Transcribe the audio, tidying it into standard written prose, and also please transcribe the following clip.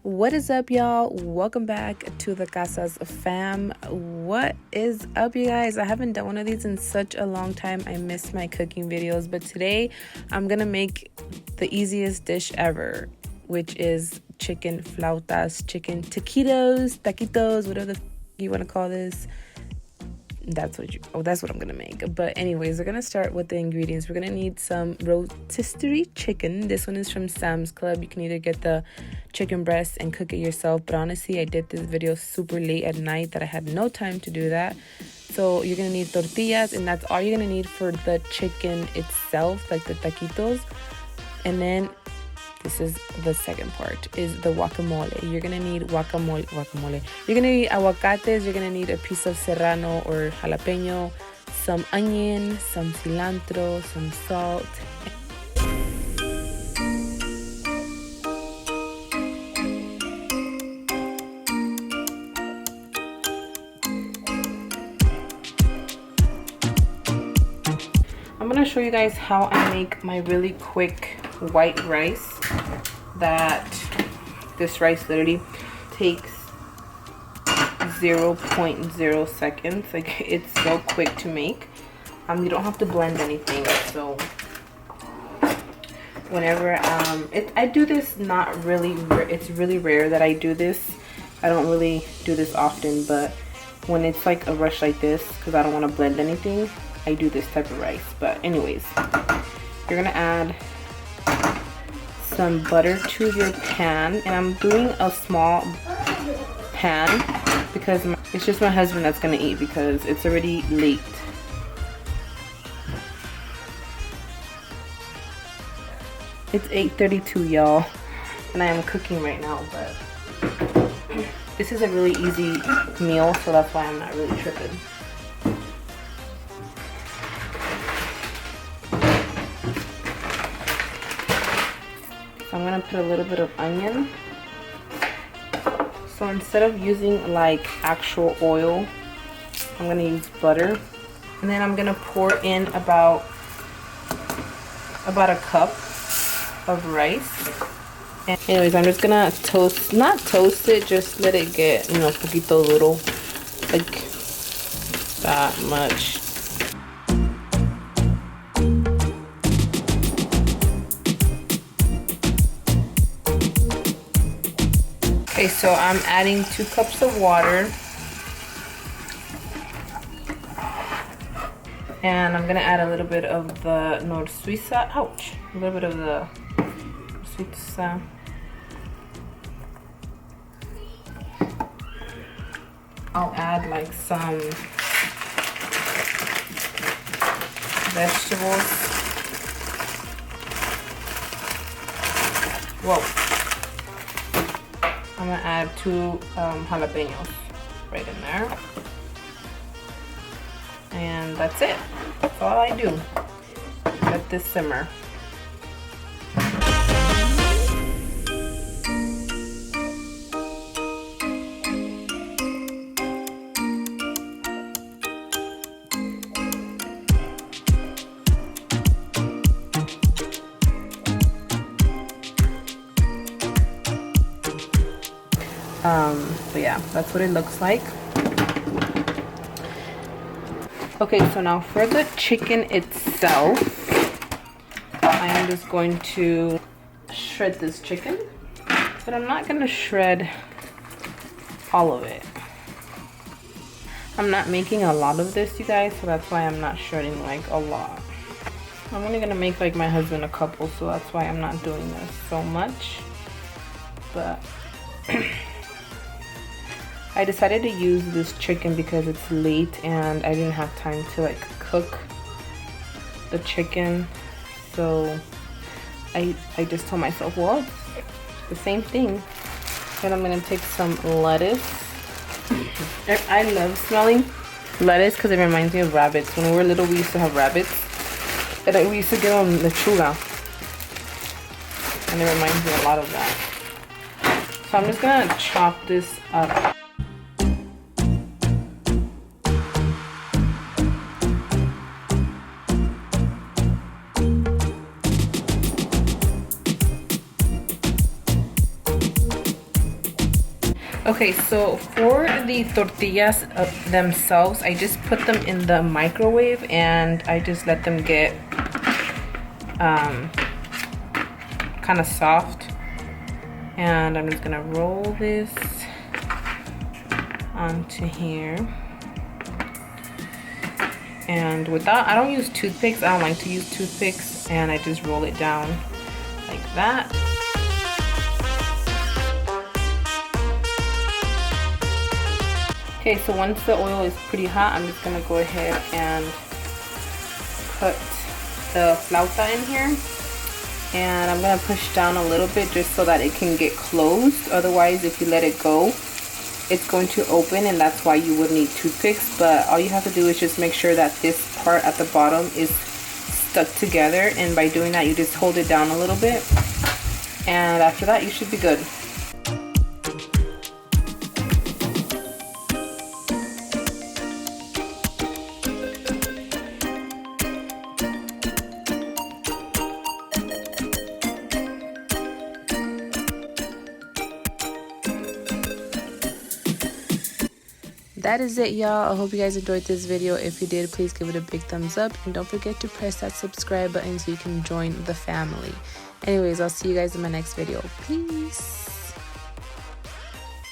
What is up, y'all? Welcome back to the Casas fam. What is up, you guys? I haven't done one of these in such a long time. I missed my cooking videos, but today I'm gonna make the easiest dish ever, which is chicken flautas, chicken taquitos, whatever you want to call this. That's what I'm gonna make. But anyways, we're gonna start with the ingredients. We're gonna need some rotisserie chicken. This one is from Sam's Club. You can either get the chicken breast and cook it yourself, but honestly I did this video super late at night that I had no time to do that. So you're gonna need tortillas, and that's all you're gonna need for the chicken itself, like the taquitos. And then this is the second part, is the guacamole. You're gonna need guacamole. You're gonna need aguacates. You're gonna need a piece of serrano or jalapeno, some onion, some cilantro, some salt. I'm gonna show you guys how I make my really quick white rice. That this rice literally takes 0.0 seconds. Like, it's so quick to make. You don't have to blend anything. So whenever I do this, not really, it's really rare that I do this. I don't really do this often, but when it's like a rush like this, because I don't want to blend anything, I do this type of rice. But anyways, you're gonna add some butter to your pan, and I'm doing a small pan because it's just my husband that's gonna eat because it's already late. It's 8:32, y'all, and I am cooking right now, but this is a really easy meal, so that's why I'm not really tripping. So I'm gonna put a little bit of onion. So instead of using like actual oil, I'm gonna use butter. And then I'm gonna pour in about a cup of rice. And anyways, I'm just gonna not toast it, just let it get, poquito little, like that much. Okay, so I'm adding 2 cups of water, and I'm gonna add a little bit of the Suiza. Ouch! A little bit of the Suiza. I'll add like some vegetables. Whoa. I'm gonna add 2 jalapenos right in there, and that's it. That's all I do. Let this simmer. But yeah, that's what it looks like. Okay, so now for the chicken itself, I am just going to shred this chicken, but I'm not gonna shred all of it. I'm not making a lot of this, you guys, so that's why I'm not shredding like a lot. I'm only gonna make like my husband a couple, so that's why I'm not doing this so much. But I decided to use this chicken because it's late and I didn't have time to like cook the chicken. So I just told myself, well, it's the same thing. Then I'm gonna take some lettuce. I love smelling lettuce because it reminds me of rabbits. When we were little, we used to have rabbits, and we used to give them lechuga, and it reminds me a lot of that. So I'm just gonna chop this up. Okay, so for the tortillas themselves, I just put them in the microwave and I just let them get kind of soft. And I'm just gonna roll this onto here. And without, I don't use toothpicks. I don't like to use toothpicks, and I just roll it down like that. Okay, so once the oil is pretty hot, I'm just gonna go ahead and put the flauta in here. And I'm gonna push down a little bit just so that it can get closed. Otherwise, if you let it go, it's going to open, and that's why you would need toothpicks. But all you have to do is just make sure that this part at the bottom is stuck together, and by doing that, you just hold it down a little bit, and after that, you should be good. That is it, y'all. I hope you guys enjoyed this video. If you did, please give it a big thumbs up, and don't forget to press that subscribe button so you can join the family. Anyways, I'll see you guys in my next video. Peace.